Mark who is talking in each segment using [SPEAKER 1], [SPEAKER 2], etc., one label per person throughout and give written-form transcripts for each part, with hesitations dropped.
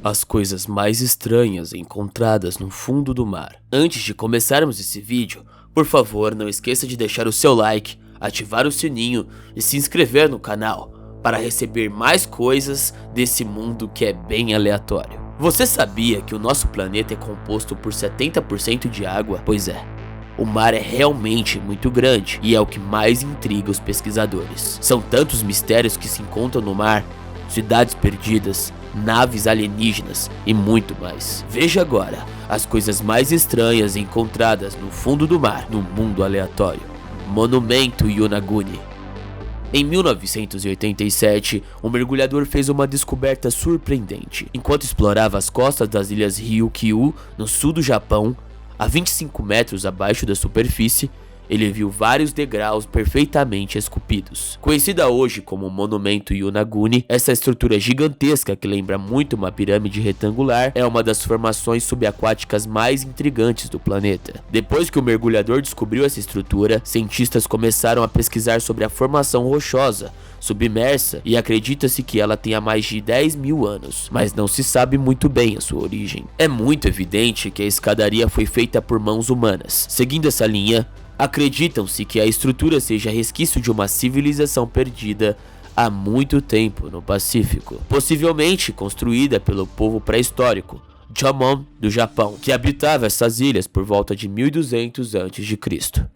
[SPEAKER 1] As coisas mais estranhas encontradas no fundo do mar. Antes de começarmos esse vídeo, por favor não esqueça de deixar o seu like, ativar o sininho e se inscrever no canal para receber mais coisas desse mundo que é bem aleatório. Você sabia que o nosso planeta é composto por 70% de água? Pois é, o mar é realmente muito grande e é o que mais intriga os pesquisadores. São tantos mistérios que se encontram no mar, cidades perdidas, naves alienígenas e muito mais. Veja agora as coisas mais estranhas encontradas no fundo do mar, no mundo aleatório. Monumento Yonaguni. Em 1987, um mergulhador fez uma descoberta surpreendente. Enquanto explorava as costas das ilhas Ryukyu, no sul do Japão, a 25 metros abaixo da superfície, ele viu vários degraus perfeitamente esculpidos. Conhecida hoje como Monumento Yonaguni, essa estrutura gigantesca que lembra muito uma pirâmide retangular é uma das formações subaquáticas mais intrigantes do planeta. Depois que o mergulhador descobriu essa estrutura, cientistas começaram a pesquisar sobre a formação rochosa submersa e acredita-se que ela tenha mais de 10 mil anos, mas não se sabe muito bem a sua origem. É muito evidente que a escadaria foi feita por mãos humanas. Seguindo essa linha, acreditam-se que a estrutura seja resquício de uma civilização perdida há muito tempo no Pacífico, possivelmente construída pelo povo pré-histórico Jomon do Japão, que habitava essas ilhas por volta de 1200 a.C.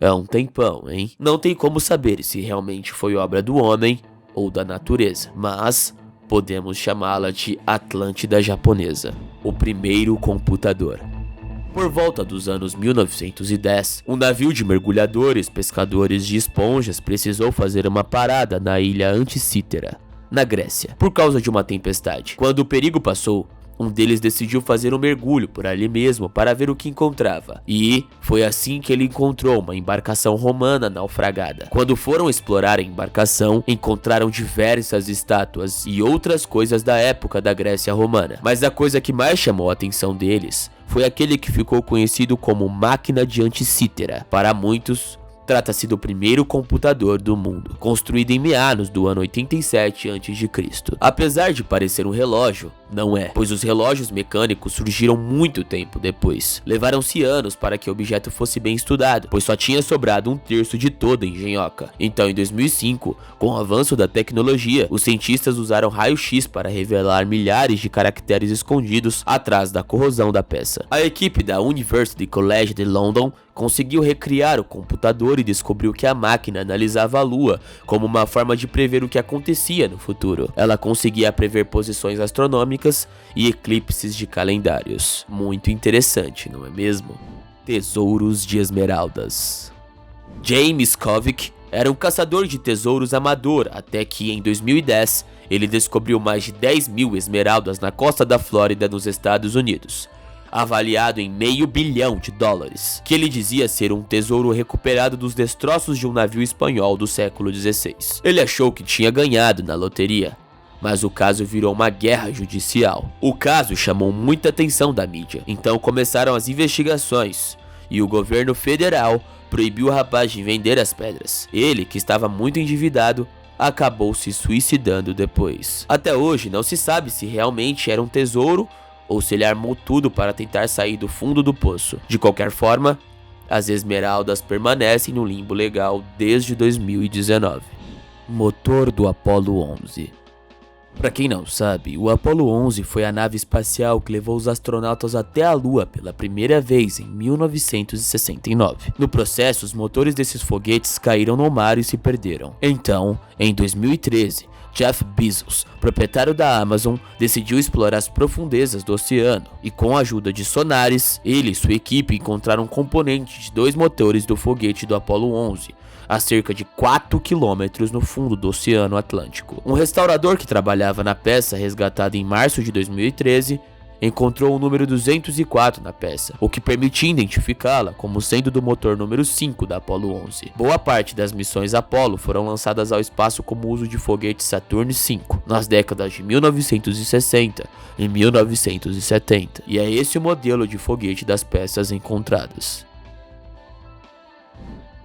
[SPEAKER 1] É um tempão, hein? Não tem como saber se realmente foi obra do homem ou da natureza, mas podemos chamá-la de Atlântida japonesa, o primeiro computador. Por volta dos anos 1910, um navio de mergulhadores pescadores de esponjas precisou fazer uma parada na ilha Anticítera, na Grécia, por causa de uma tempestade. Quando o perigo passou, um deles decidiu fazer um mergulho por ali mesmo para ver o que encontrava. E foi assim que ele encontrou uma embarcação romana naufragada. Quando foram explorar a embarcação, encontraram diversas estátuas e outras coisas da época da Grécia romana. Mas a coisa que mais chamou a atenção deles foi aquele que ficou conhecido como Máquina de Anticítera. Para muitos, trata-se do primeiro computador do mundo, construído em meados do ano 87 a.C. Apesar de parecer um relógio, não é, pois os relógios mecânicos surgiram muito tempo depois. Levaram-se anos para que o objeto fosse bem estudado, pois só tinha sobrado um terço de toda a engenhoca. Então, em 2005, com o avanço da tecnologia, os cientistas usaram raio-x para revelar milhares de caracteres escondidos atrás da corrosão da peça. A equipe da University College de London conseguiu recriar o computador e descobriu que a máquina analisava a Lua como uma forma de prever o que acontecia no futuro. Ela conseguia prever posições astronômicas e eclipses de calendários. Muito interessante, não é mesmo? Tesouros de esmeraldas. James Kovic era um caçador de tesouros amador até que, em 2010, ele descobriu mais de 10 mil esmeraldas na costa da Flórida, nos Estados Unidos, avaliado em $500 milhão, que ele dizia ser um tesouro recuperado dos destroços de um navio espanhol do século XVI. Ele achou que tinha ganhado na loteria, mas o caso virou uma guerra judicial. O caso chamou muita atenção da mídia, então começaram as investigações e o governo federal proibiu o rapaz de vender as pedras. Ele, que estava muito endividado, acabou se suicidando depois. Até hoje não se sabe se realmente era um tesouro ou se ele armou tudo para tentar sair do fundo do poço. De qualquer forma, as esmeraldas permanecem no limbo legal desde 2019. Motor do Apollo 11. Para quem não sabe, o Apollo 11 foi a nave espacial que levou os astronautas até a Lua pela primeira vez em 1969. No processo, os motores desses foguetes caíram no mar e se perderam. Então, em 2013, Jeff Bezos, proprietário da Amazon, decidiu explorar as profundezas do oceano e, com a ajuda de sonares, ele e sua equipe encontraram um componente de 2 motores do foguete do Apollo 11, a cerca de 4 quilômetros no fundo do Oceano Atlântico. Um restaurador que trabalhava na peça, resgatada em março de 2013, encontrou o número 204 na peça, o que permitia identificá-la como sendo do motor número 5 da Apollo 11. Boa parte das missões Apollo foram lançadas ao espaço como uso de foguetes Saturn V, nas décadas de 1960 e 1970, e é esse o modelo de foguete das peças encontradas.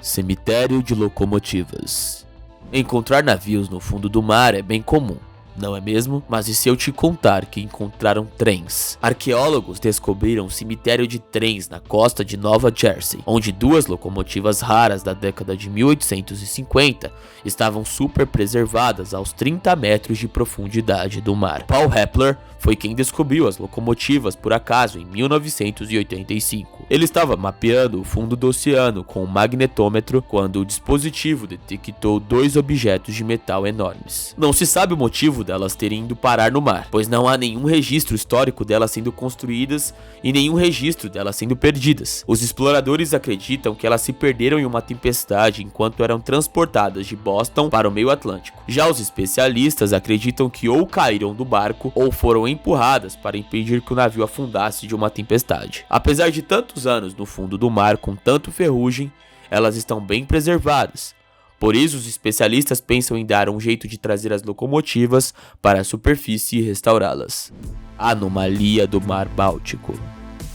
[SPEAKER 1] Cemitério de locomotivas. Encontrar navios no fundo do mar é bem comum, não é mesmo? Mas e se eu te contar que encontraram trens? Arqueólogos descobriram um cemitério de trens na costa de Nova Jersey, onde 2 locomotivas raras da década de 1850 estavam super preservadas aos 30 metros de profundidade do mar. Paul Hepler foi quem descobriu as locomotivas por acaso em 1985. Ele estava mapeando o fundo do oceano com um magnetômetro quando o dispositivo detectou 2 objetos de metal enormes. Não se sabe o motivo delas terem ido parar no mar, pois não há nenhum registro histórico delas sendo construídas e nenhum registro delas sendo perdidas. Os exploradores acreditam que elas se perderam em uma tempestade enquanto eram transportadas de Boston para o meio Atlântico. Já os especialistas acreditam que ou caíram do barco ou foram empurradas para impedir que o navio afundasse de uma tempestade. Apesar de tantos anos no fundo do mar com tanto ferrugem, elas estão bem preservadas. Por isso, os especialistas pensam em dar um jeito de trazer as locomotivas para a superfície e restaurá-las. Anomalia do Mar Báltico.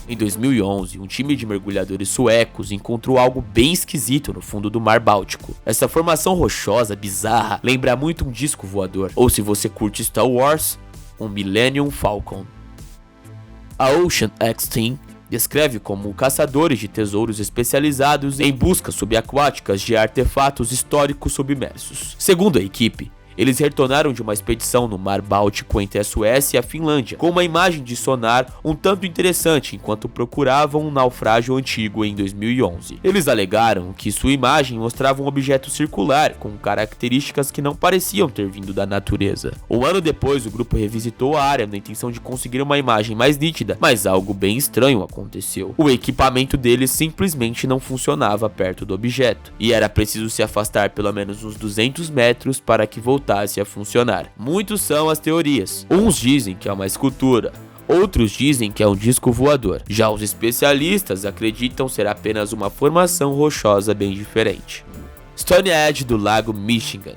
[SPEAKER 1] Em 2011, um time de mergulhadores suecos encontrou algo bem esquisito no fundo do Mar Báltico. Essa formação rochosa bizarra lembra muito um disco voador, ou se você curte Star Wars, um Millennium Falcon. A Ocean X-Team descreve como caçadores de tesouros especializados em buscas subaquáticas de artefatos históricos submersos. Segundo a equipe, eles retornaram de uma expedição no Mar Báltico entre a Suécia e a Finlândia, com uma imagem de sonar um tanto interessante enquanto procuravam um naufrágio antigo em 2011. Eles alegaram que sua imagem mostrava um objeto circular com características que não pareciam ter vindo da natureza. Um ano depois, o grupo revisitou a área na intenção de conseguir uma imagem mais nítida, mas algo bem estranho aconteceu. O equipamento deles simplesmente não funcionava perto do objeto, e era preciso se afastar pelo menos uns 200 metros para que voltasse a funcionar. Muitos são as teorias. Uns dizem que é uma escultura, outros dizem que é um disco voador. Já os especialistas acreditam ser apenas uma formação rochosa bem diferente. Stonehenge do Lago Michigan.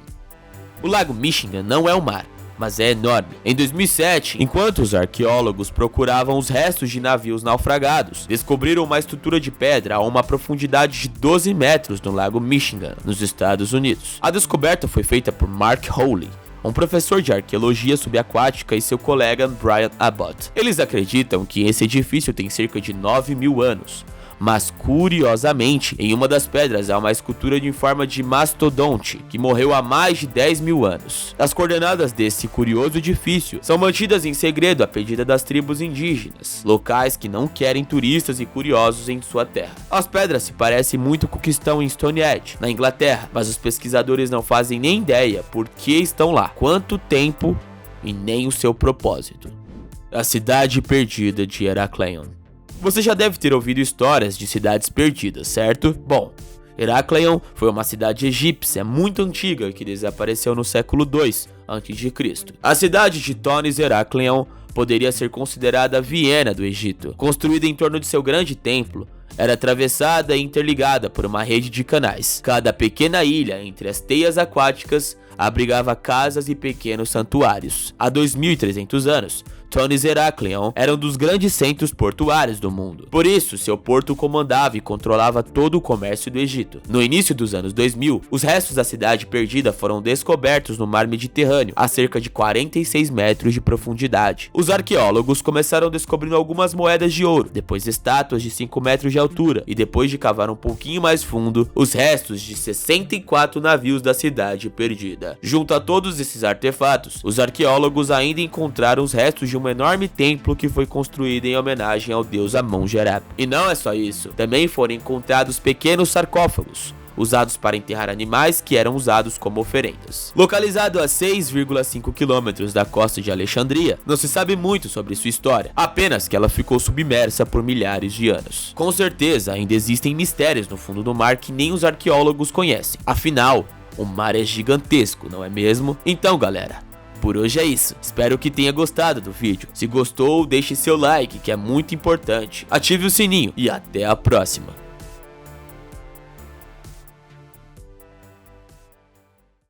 [SPEAKER 1] O Lago Michigan não é um mar, mas é enorme. Em 2007, enquanto os arqueólogos procuravam os restos de navios naufragados, descobriram uma estrutura de pedra a uma profundidade de 12 metros no Lago Michigan, nos Estados Unidos. A descoberta foi feita por Mark Howley, um professor de arqueologia subaquática, e seu colega Brian Abbott. Eles acreditam que esse edifício tem cerca de 9.000 anos. Mas curiosamente, em uma das pedras há uma escultura em forma de mastodonte, que morreu há mais de 10.000 anos. As coordenadas desse curioso edifício são mantidas em segredo a pedido das tribos indígenas, locais que não querem turistas e curiosos em sua terra. As pedras se parecem muito com o que estão em Stonehenge, na Inglaterra, mas os pesquisadores não fazem nem ideia por que estão lá, quanto tempo e nem o seu propósito. A cidade perdida de Herakleion. Você já deve ter ouvido histórias de cidades perdidas, certo? Bom, Herakleion foi uma cidade egípcia muito antiga que desapareceu no século II a.C. A cidade de Thonis Herakleion poderia ser considerada a Viena do Egito. Construída em torno de seu grande templo, era atravessada e interligada por uma rede de canais. Cada pequena ilha entre as teias aquáticas abrigava casas e pequenos santuários. Há 2.300 anos, Thonis Herakleion era um dos grandes centros portuários do mundo. Por isso, seu porto comandava e controlava todo o comércio do Egito. No início dos anos 2000, os restos da cidade perdida foram descobertos no mar Mediterrâneo, a cerca de 46 metros de profundidade. Os arqueólogos começaram descobrindo algumas moedas de ouro, depois estátuas de 5 metros de altura, e depois de cavar um pouquinho mais fundo, os restos de 64 navios da cidade perdida. Junto a todos esses artefatos, os arqueólogos ainda encontraram os restos de um enorme templo que foi construído em homenagem ao deus Amon-Ra. E não é só isso, também foram encontrados pequenos sarcófagos, usados para enterrar animais que eram usados como oferendas. Localizado a 6,5 km da costa de Alexandria, não se sabe muito sobre sua história, apenas que ela ficou submersa por milhares de anos. Com certeza, ainda existem mistérios no fundo do mar que nem os arqueólogos conhecem. Afinal, o mar é gigantesco, não é mesmo? Então, galera, por hoje é isso. Espero que tenha gostado do vídeo. Se gostou, deixe seu like, que é muito importante. Ative o sininho e até a próxima.